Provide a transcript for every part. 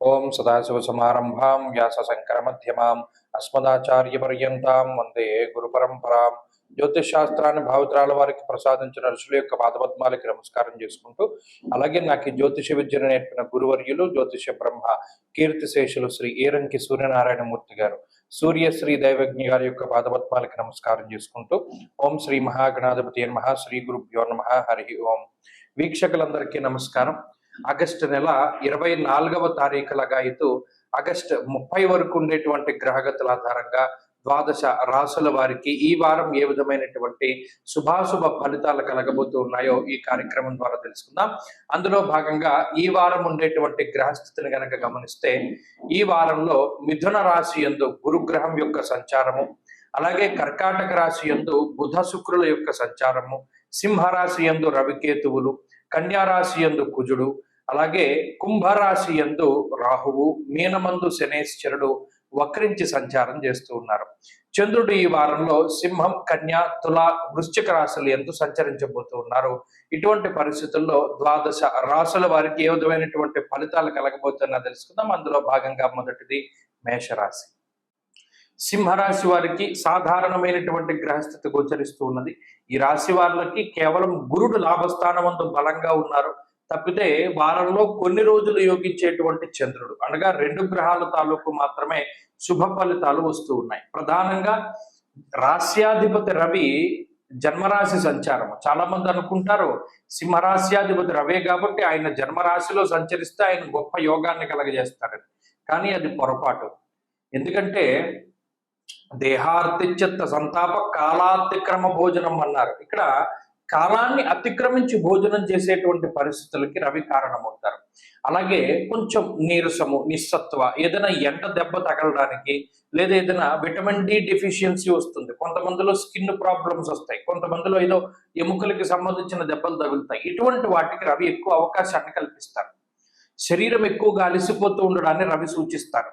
ఓం సదాశివసమారంభాం వ్యాసశంకరమధ్యమాం అస్మదాచార్యపర్యంతాం వందే గురు పరంపరాం. జ్యోతిష్ శాస్త్రాన్ని భావితరాల వారికి ప్రసాదించిన ఋషుల యొక్క పాదపద్మాలకి నమస్కారం చేసుకుంటూ, అలాగే నాకు జ్యోతిష విద్యను నేర్పిన గురువర్యులు జ్యోతిష బ్రహ్మ కీర్తిశేషులు శ్రీ ఏరంకి సూర్యనారాయణమూర్తి గారు సూర్యశ్రీ దైవజ్ఞ గారి యొక్క పాదపద్మాలకి నమస్కారం చేసుకుంటూ, ఓం శ్రీ మహాగణాధిపతి నమః, శ్రీ గురుభ్యో నమః, హరి ఓం. వీక్షకులందరికీ నమస్కారం. ఆగస్టు నెల 24వ తారీఖు లగాయతు ఆగస్టు 30 వరకు ఉండేటువంటి గ్రహగతుల ఆధారంగా ద్వాదశ రాసుల వారికి ఈ వారం ఏ విధమైనటువంటి శుభాశుభ ఫలితాలు కలగబోతూ ఉన్నాయో ఈ కార్యక్రమం ద్వారా తెలుసుకుందాం. అందులో భాగంగా ఈ వారం ఉండేటువంటి గ్రహస్థితిని కనుక గమనిస్తే, ఈ వారంలో మిథున రాశి యందు గురుగ్రహం యొక్క సంచారము, అలాగే కర్కాటక రాశి యందు బుధ శుక్రుల యొక్క సంచారము, సింహరాశి యందు రవికేతువులు, కన్యారాశి యందు కుజుడు, అలాగే కుంభరాశి యందు రాహువు, మీనమందు శనేశ్వరుడు వక్రించి సంచారం చేస్తూ ఉన్నారు. చంద్రుడు ఈ వారంలో సింహం, కన్య, తుల, వృశ్చిక రాశులు యందు సంచరించబోతూ ఉన్నారు. ఇటువంటి పరిస్థితుల్లో ద్వాదశ రాశుల వారికి ఏ విధమైనటువంటి ఫలితాలు కలగబోతున్నా తెలుసుకుందాం. అందులో భాగంగా మొదటిది మేషరాశి. సింహరాశి వారికి సాధారణమైనటువంటి గ్రహస్థితి గోచరిస్తూ ఉన్నది. ఈ రాశి వారికి కేవలం గురుడు లాభస్థానమందు బలంగా ఉన్నారు తప్పితే వారంలో కొన్ని రోజులు యోగించేటువంటి చంద్రుడు అనగా 2 గ్రహాల తాలూకు మాత్రమే శుభ ఫలితాలు వస్తూ ఉన్నాయి. ప్రధానంగా రాశ్యాధిపతి రవి జన్మరాశి సంచారం. చాలా మంది అనుకుంటారు సింహరాశ్యాధిపతి రవే కాబట్టి ఆయన జన్మరాశిలో సంచరిస్తే ఆయన గొప్ప యోగాన్ని కలగజేస్తాడని. కానీ అది పొరపాటు. ఎందుకంటే దేహార్తిచిత్త సంతాప కాలాతిక్రమ భోజనం అన్నారు. ఇక్కడ కాలాన్ని అతిక్రమించి భోజనం చేసేటువంటి పరిస్థితులకి రవి కారణమవుతారు. అలాగే కొంచెం నీరసము, నిస్సత్వ, ఏదైనా ఎండ దెబ్బ తగలడానికి, లేదా ఏదైనా విటమిన్ డి డెఫిషియన్సీ వస్తుంది. కొంతమందిలో స్కిన్ ప్రాబ్లమ్స్ వస్తాయి, కొంతమందిలో ఏదో ఎముకలకి సంబంధించిన దెబ్బలు తగులుతాయి. ఇటువంటి వాటికి రవి ఎక్కువ అవకాశాన్ని కల్పిస్తారు. శరీరం ఎక్కువగా అలసిపోతూ ఉండడాన్ని రవి సూచిస్తారు.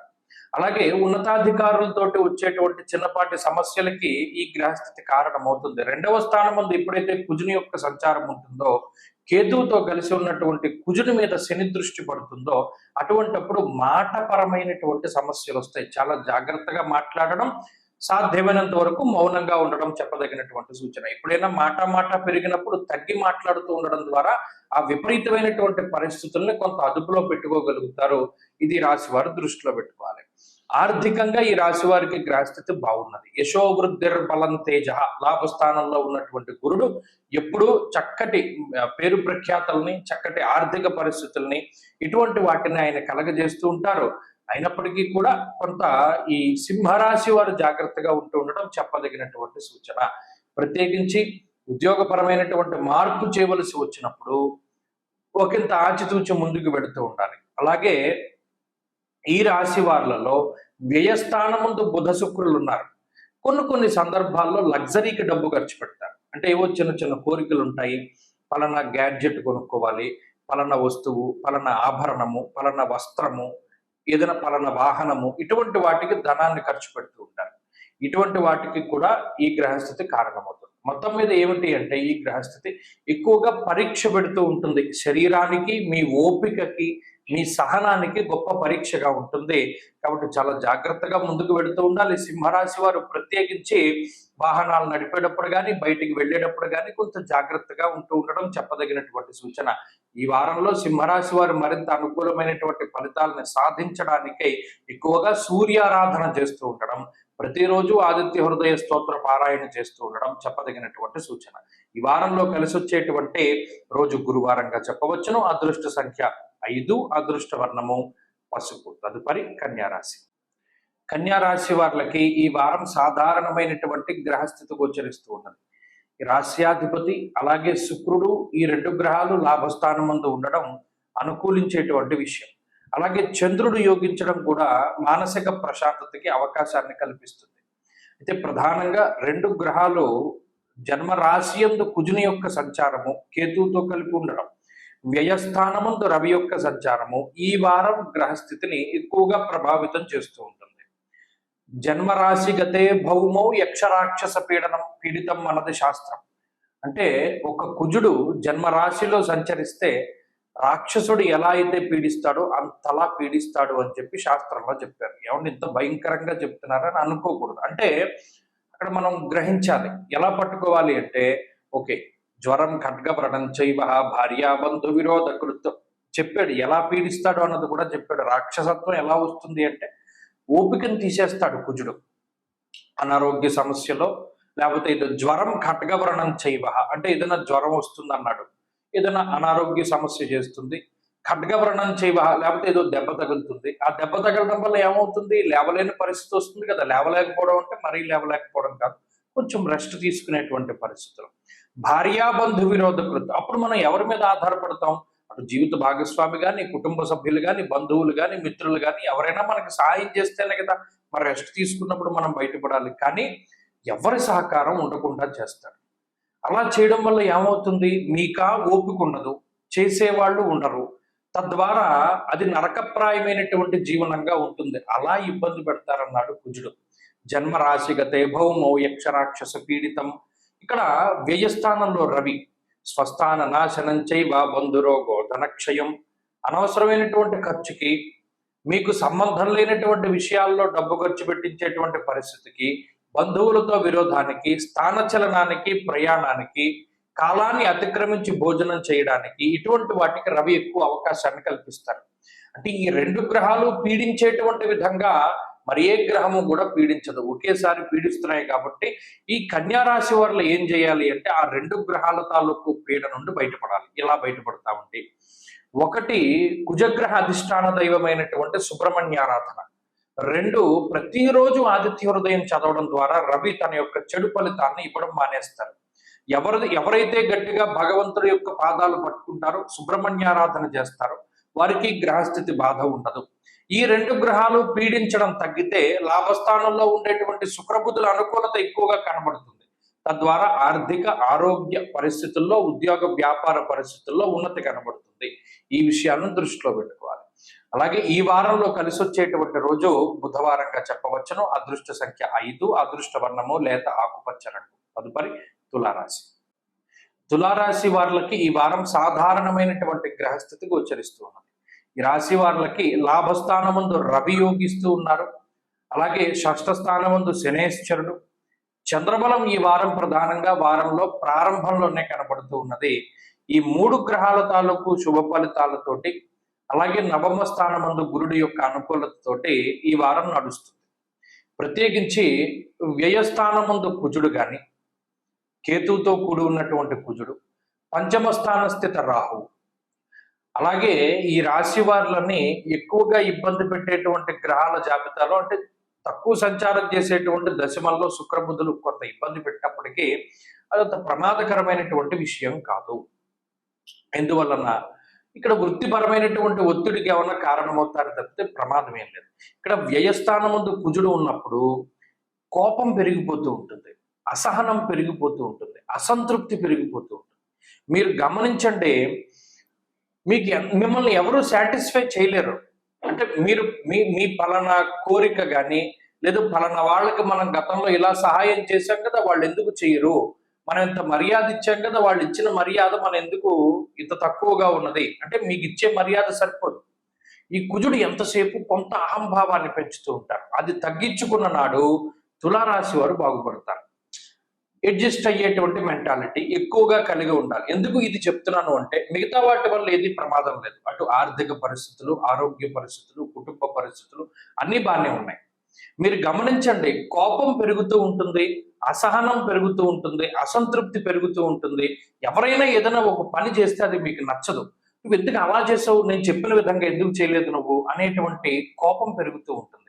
అలాగే ఉన్నతాధికారులతోటి వచ్చేటువంటి చిన్నపాటి సమస్యలకి ఈ గ్రహస్థితి కారణమవుతుంది. 2వ స్థానం ముందు ఎప్పుడైతే కుజుని యొక్క సంచారం ఉంటుందో, కేతువుతో కలిసి ఉన్నటువంటి కుజుని మీద శని దృష్టి పడుతుందో, అటువంటప్పుడు మాటపరమైనటువంటి సమస్యలు వస్తాయి. చాలా జాగ్రత్తగా మాట్లాడడం, సాధ్యమైనంత వరకు మౌనంగా ఉండడం చెప్పదగినటువంటి సూచన. ఎప్పుడైనా మాట పెరిగినప్పుడు తగ్గి మాట్లాడుతూ ఉండడం ద్వారా ఆ విపరీతమైనటువంటి పరిస్థితుల్ని కొంత అదుపులో పెట్టుకోగలుగుతారు. ఇది రాశి వారు దృష్టిలో పెట్టుకోవాలి. ఆర్థికంగా ఈ రాశి వారికి గ్రహస్థితి బాగున్నది. యశోవృద్ధిర్ బలం తేజ, లాభస్థానంలో ఉన్నటువంటి గురుడు ఎప్పుడూ చక్కటి పేరు ప్రఖ్యాతల్ని, చక్కటి ఆర్థిక పరిస్థితుల్ని, ఇటువంటి వాటిని ఆయన కలగజేస్తూ ఉంటారు. అయినప్పటికీ కూడా కొంత ఈ సింహరాశి వారు జాగ్రత్తగా ఉంటూ ఉండడం చెప్పదగినటువంటి సూచన. ప్రత్యేకించి ఉద్యోగపరమైనటువంటి మార్పు చేయవలసి వచ్చినప్పుడు ఒకంత ఆచితూచి ముందుకు వెళుతూ ఉండాలి. అలాగే ఈ రాశి వాళ్లలో వ్యయస్థానం ముందు బుధ శుక్రులు ఉన్నారు. కొన్ని సందర్భాల్లో లగ్జరీకి డబ్బు ఖర్చు పెడతారు. అంటే ఏవో చిన్న కోరికలు ఉంటాయి. పలానా గ్యాడ్జెట్ కొనుక్కోవాలి, పలానా వస్తువు, పలానా ఆభరణము, పలానా వస్త్రము, ఏదైనా పలానా వాహనము, ఇటువంటి వాటికి ధనాన్ని ఖర్చు పెడుతూ ఉంటారు. ఇటువంటి వాటికి కూడా ఈ గ్రహస్థితి కారణమవుతుంది. మొత్తం మీద ఏమిటి అంటే ఈ గ్రహస్థితి ఎక్కువగా పరీక్ష పెడుతూ ఉంటుంది. శరీరానికి, మీ ఓపికకి, మీ సహనానికి గొప్ప పరీక్షగా ఉంటుంది. కాబట్టి చాలా జాగ్రత్తగా ముందుకు వెళుతూ ఉండాలి. సింహరాశి వారు ప్రత్యేకించి వాహనాలు నడిపేటప్పుడు కానీ, బయటికి వెళ్ళేటప్పుడు కానీ కొంత జాగ్రత్తగా ఉంటూ ఉండడం చెప్పదగినటువంటి సూచన. ఈ వారంలో సింహరాశి వారు మరింత అనుకూలమైనటువంటి ఫలితాలను సాధించడానికై ఎక్కువగా సూర్యారాధన చేస్తూ ఉండడం, ప్రతిరోజు ఆదిత్య హృదయ స్తోత్ర పారాయణ చేస్తూ ఉండడం చెప్పదగినటువంటి సూచన. ఈ వారంలో కలిసి వచ్చేటువంటి రోజు గురువారంగా చెప్పవచ్చును. అదృష్ట సంఖ్య 5, అదృష్ట వర్ణము పసుపు. తదుపరి కన్యారాశి. కన్యారాశి వారికి ఈ వారం సాధారణమైనటువంటి గ్రహస్థితి గోచరిస్తూ ఉన్నది. ఈ రాశ్యాధిపతి అలాగే శుక్రుడు, ఈ 2 గ్రహాలు లాభస్థానం ముందు ఉండడం అనుకూలించేటువంటి విషయం. అలాగే చంద్రుడు యోగించడం కూడా మానసిక ప్రశాంతతకి అవకాశాన్ని కల్పిస్తుంది. అయితే ప్రధానంగా 2 గ్రహాలు జన్మ రాశి యందు కుజుని యొక్క సంచారము, కేతువుతో కలిపి ఉండడం, వ్యయస్థానమందు రవి యొక్క సంచారము ఈ వారం గ్రహస్థితిని ఎక్కువగా ప్రభావితం చేస్తూ ఉంటుంది. జన్మరాశి గతే భౌమౌ యక్షరాక్షస పీడితం అన్నది శాస్త్రం. అంటే ఒక కుజుడు జన్మరాశిలో సంచరిస్తే రాక్షసుడు ఎలా అయితే పీడిస్తాడో అంతలా పీడిస్తాడు అని చెప్పి శాస్త్రంలో చెప్పారు. ఏమన్నా ఇంత భయంకరంగా చెప్తున్నారని అనుకోకూడదు. అంటే అక్కడ మనం గ్రహించాలి. ఎలా పట్టుకోవాలి అంటే, ఓకే, జ్వరం ఖడ్గవ్రణం చైవ భార్యా బంధు విరోధ కృత్ చెప్పాడు. ఎలా పీడిస్తాడు అన్నది కూడా చెప్పాడు. రాక్షసత్వం ఎలా వస్తుంది అంటే, ఓపికను తీసేస్తాడు కుజుడు. అనారోగ్య సమస్యలో, లేకపోతే ఇది జ్వరం ఖడ్గవ్రణం చైవ అంటే ఏదైనా జ్వరం వస్తుంది అన్నాడు, ఏదైనా అనారోగ్య సమస్య చేస్తుంది. ఖడ్గవ్రణం చైవ లేకపోతే ఏదో దెబ్బ తగులుతుంది. ఆ దెబ్బ తగలడం వల్ల ఏమవుతుంది, లేవలేని పరిస్థితి వస్తుంది కదా. లేవలేకపోవడం అంటే మరీ లేవలేకపోవడం కాదు, కొంచెం రెస్ట్ తీసుకునేటువంటి పరిస్థితులు. భార్యాబంధు విరోధకృత అప్పుడు మనం ఎవరి మీద ఆధారపడతాం? అటు జీవిత భాగస్వామి కానీ, కుటుంబ సభ్యులు కానీ, బంధువులు కానీ, మిత్రులు కానీ ఎవరైనా మనకి సహాయం చేస్తేనే కదా మరి రెస్ట్ తీసుకున్నప్పుడు మనం బయటపడాలి. కానీ ఎవరి సహకారం ఉండకుండా చేస్తాడు. అలా చేయడం వల్ల ఏమవుతుంది, మీకా ఓపిక ఉండదు, చేసేవాళ్ళు ఉండరు. తద్వారా అది నరకప్రాయమైనటువంటి జీవనంగా ఉంటుంది. అలా ఇబ్బంది పెడతారన్నాడు కుజుడు. జన్మరాశిగతే భౌమౌ యక్షరాక్షస పీడితం. ఇక్కడ వ్యయస్థానంలో రవి, స్వస్థాన నాశనం చైవ బంధురోగో ధనక్షయం. అనవసరమైనటువంటి ఖర్చుకి, మీకు సంబంధం లేనటువంటి విషయాల్లో డబ్బు ఖర్చు పెట్టించేటువంటి పరిస్థితికి, బంధువులతో విరోధానికి, స్థానచలనానికి, ప్రయాణానికి, కాలాన్ని అతిక్రమించి భోజనం చేయడానికి, ఇటువంటి వాటికి రవి ఎక్కువ అవకాశాన్ని కల్పిస్తారు. అంటే ఈ రెండు గ్రహాలు పీడించేటువంటి విధంగా మరి ఏ గ్రహము కూడా పీడించదు, ఒకేసారి పీడిస్తున్నాయి. కాబట్టి ఈ కన్యా రాశి వారు ఏం చేయాలి అంటే, ఆ రెండు గ్రహాల తాలూకు పీడ నుండి బయటపడాలి. ఇలా బయటపడతామండి. ఒకటి, కుజగ్రహ అధిష్టాన దైవమైనటువంటి సుబ్రహ్మణ్యారాధన. రెండు, ప్రతిరోజు ఆదిత్య హృదయం చదవడం ద్వారా రవి తన యొక్క చెడు ఫలితాన్ని ఇవ్వడం మానేస్తారు. ఎవరైతే గట్టిగా భగవంతుడి యొక్క పాదాలు పట్టుకుంటారో, సుబ్రహ్మణ్యారాధన చేస్తారో, వారికి గ్రహస్థితి బాధ ఉండదు. ఈ రెండు గ్రహాలు పీడించడం తగ్గితే లాభస్థానంలో ఉండేటువంటి శుక్రబుధుల అనుకూలత ఎక్కువగా కనబడుతుంది. తద్వారా ఆర్థిక ఆరోగ్య పరిస్థితుల్లో, ఉద్యోగ వ్యాపార పరిస్థితుల్లో ఉన్నతి కనబడుతుంది. ఈ విషయాలను దృష్టిలో పెట్టుకోవాలి. అలాగే ఈ వారంలో కలిసి వచ్చేటువంటి రోజు బుధవారంగా చెప్పవచ్చును. అదృష్ట సంఖ్య 5, అదృష్ట వర్ణము లేత ఆకుపచ్చ రంగు. తదుపరి తులారాశి. తులారాశి వారికి ఈ వారం సాధారణమైనటువంటి గ్రహస్థితి గోచరిస్తూ ఉన్నది. ఈ రాశి వారికి లాభస్థానమందు రవి యోగిస్తూ ఉన్నారు. అలాగే షష్ఠ స్థానమందు శనేశ్వరుడు. చంద్రబలం ఈ వారం ప్రధానంగా వారంలో ప్రారంభంలోనే కనబడుతూ ఉన్నది. ఈ మూడు గ్రహాల తాలూకు శుభ ఫలితాలతోటి, అలాగే నవమ స్థానమందు గురుడి యొక్క అనుకూలతతోటి ఈ వారం నడుస్తుంది. ప్రత్యేకించి వ్యయస్థానమందు కుజుడు కానీ, కేతువుతో కూడి ఉన్నటువంటి కుజుడు, పంచమ స్థాన స్థిత రాహువు, అలాగే ఈ రాశి వారులని ఎక్కువగా ఇబ్బంది పెట్టేటువంటి గ్రహాల జాబితాలో, అంటే తక్కువ సంచారం చేసేటువంటి దశమంలో శుక్రబుధులు కొంత ఇబ్బంది పెట్టినప్పటికీ అదంత ప్రమాదకరమైనటువంటి విషయం కాదు. ఎందువలన ఇక్కడ వృత్తిపరమైనటువంటి ఒత్తిడికి ఏమన్నా కారణమవుతారు తప్పితే ప్రమాదం ఏం లేదు. ఇక్కడ వ్యయస్థానం ముందు కుజుడు ఉన్నప్పుడు కోపం పెరిగిపోతూ ఉంటుంది, అసహనం పెరిగిపోతూ ఉంటుంది, అసంతృప్తి పెరిగిపోతూ ఉంటుంది. మీరు గమనించండి, మిమ్మల్ని ఎవరు సాటిస్ఫై చేయలేరు. అంటే మీరు మీ పలానా కోరిక కానీ, లేదు పలానా వాళ్ళకి మనం గతంలో ఇలా సహాయం చేశాం కదా, వాళ్ళు ఎందుకు చేయరు, మనం ఇంత మర్యాద ఇచ్చాం కదా, వాళ్ళు ఇచ్చిన మర్యాద మన ఎందుకు ఇంత తక్కువగా ఉన్నది అంటే, మీకు ఇచ్చే మర్యాద సరిపోదు. ఈ కుజుడు ఎంతసేపు కొంత అహంభావాన్ని పెంచుతూ ఉంటారు. అది తగ్గించుకున్న నాడు తులారాశి వారు బాగుపడతారు. అడ్జస్ట్ అయ్యేటువంటి మెంటాలిటీ ఎక్కువగా కలిగి ఉండాలి. ఎందుకు ఇది చెప్తున్నాను అంటే, మిగతా వాటి వల్ల ఏది ప్రమాదం లేదు. అటు ఆర్థిక పరిస్థితులు, ఆరోగ్య పరిస్థితులు, కుటుంబ పరిస్థితులు అన్నీ బాగానే ఉన్నాయి. మీరు గమనించండి, కోపం పెరుగుతూ ఉంటుంది, అసహనం పెరుగుతూ ఉంటుంది, అసంతృప్తి పెరుగుతూ ఉంటుంది. ఎవరైనా ఏదైనా ఒక పని చేస్తే అది మీకు నచ్చదు. నువ్వు ఎందుకు అలా చేసావు, నేను చెప్పిన విధంగా ఎందుకు చేయలేదు నువ్వు అనేటువంటి కోపం పెరుగుతూ ఉంటుంది.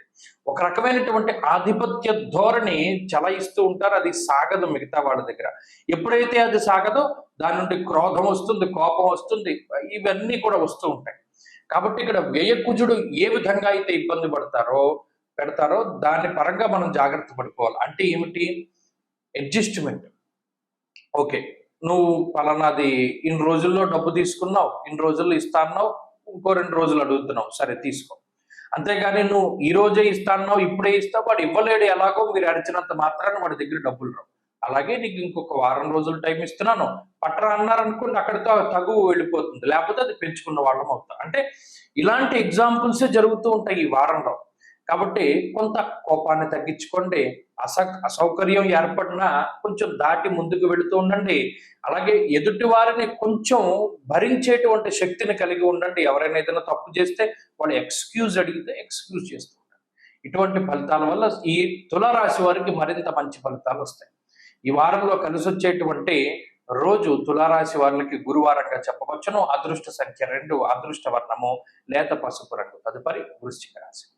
ఒక రకమైనటువంటి ఆధిపత్య ధోరణి చలాయిస్తూ ఉంటారు. అది సాగదు మిగతా వాళ్ళ దగ్గర. ఎప్పుడైతే అది సాగదో దాని నుండి క్రోధం వస్తుంది, కోపం వస్తుంది, ఇవన్నీ కూడా వస్తూ ఉంటాయి. కాబట్టి ఇక్కడ వ్యయకుజుడు ఏ విధంగా అయితే ఇబ్బంది పెడతారో దాని పరంగా మనం జాగ్రత్త పడుకోవాలి. అంటే ఏమిటి, అడ్జస్ట్మెంట్. ఓకే, నువ్వు పలానాది ఇన్ని రోజుల్లో డబ్బు తీసుకున్నావు, ఇన్ని రోజుల్లో ఇస్తాన్నావు, ఇంకో 2 రోజులు అడుగుతున్నావు, సరే తీసుకో. అంతేగాని నువ్వు ఈ రోజే ఇస్తాన్నావు, ఇప్పుడే ఇస్తావు, వాడు ఇవ్వలేడు, ఎలాగో మీరు అరిచినంత మాత్రాన్ని వాడి దగ్గర డబ్బులు రావు. అలాగే నీకు ఇంకొక వారం రోజులు టైం ఇస్తున్నాను, పట్టరా అన్నారనుకోండి, అక్కడితో తగువు వెళ్ళిపోతుంది, లేకపోతే అది పెంచుకున్న వాళ్ళం అవుతాం. అంటే ఇలాంటి ఎగ్జాంపుల్సే జరుగుతూ ఉంటాయి ఈ వారంలో. కాబట్టి కొంత కోపాన్ని తగ్గించుకోండి, అసౌకర్యం ఏర్పడినా కొంచెం దాటి ముందుకు వెళుతూ ఉండండి. అలాగే ఎదుటి వారిని కొంచెం భరించేటువంటి శక్తిని కలిగి ఉండండి. ఎవరైనా ఏదైనా తప్పు చేస్తే వాళ్ళు ఎక్స్క్యూజ్ అడిగితే ఎక్స్క్యూజ్ చేస్తూ ఉండండి. ఇటువంటి ఫలితాల వల్ల ఈ తులారాశి వారికి మరింత మంచి ఫలితాలు వస్తాయి. ఈ వారంలో కలిసి వచ్చేటువంటి రోజు తులారాశి వారికి గురువారంగా చెప్పవచ్చును. అదృష్ట సంఖ్య 2, అదృష్ట వర్ణము లేత పసుపు రంగు. తదుపరి వృశ్చిక రాశి.